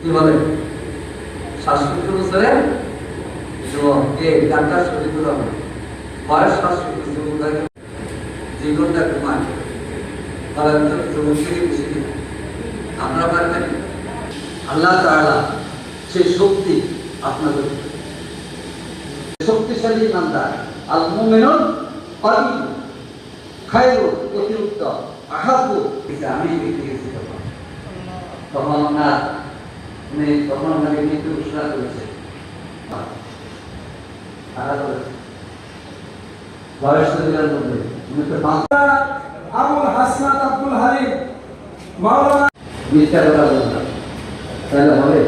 কি বলে ৬৭ বছরের যুবক কে ডাক্তার শরীফুর রহমান বয়স ৬৭ যুবক জীবনটা কুমার তারা যুবক থেকে বেশি দিন আপনারা পারবেন। আল্লাহ তাআলা সেই শক্তি আপনাদের শক্তিশালী ইমানদার আল মুমিনুন কলিল খায়রু অতি উত্তম আহাব্বু আমি দেখেছি তখন না তখন আমাকে মৃত্যু ঘোষণা করেছে বয়স উনি তো আবুল হাসনাত আব্দুল হালিম মাওলানা মিথ্যা কথা বললাম তাহলে হবে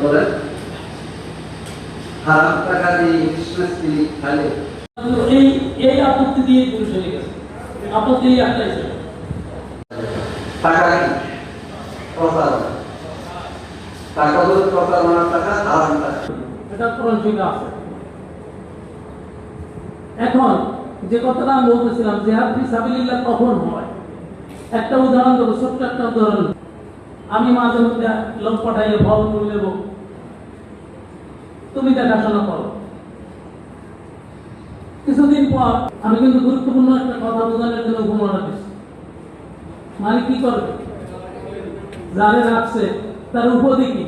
বলে হারাম টাকা দিয়ে বিজনেস কিনে খালে এই আপত্তি দিয়ে পুরুষ হয়ে গেছে আপত্তি একটাই ছিল টাকা কি প্রচার টাকা হলো প্রচারণার টাকা হারাম টাকা এটা কোরআন শরীফে আছে। এখন যে কথাটা আমি বলতেছিলাম জিহাদ ফি সাবিলিল্লাহ কখন হয় একটা উদাহরণ দেবো, ছোট্ট একটা উদাহরণ। আমি মাঝে মধ্যে লোক পাঠাইয়ে ফল মূল নেব, তুমি দেখাশোনা করো। কিছুদিন পর আমি কিন্তু গুরুত্বপূর্ণ একটা কথা বোঝানোর জন্য ঘুমানো দিচ্ছি। মানে কি করবে, যারে রাখছে তার উপদিকে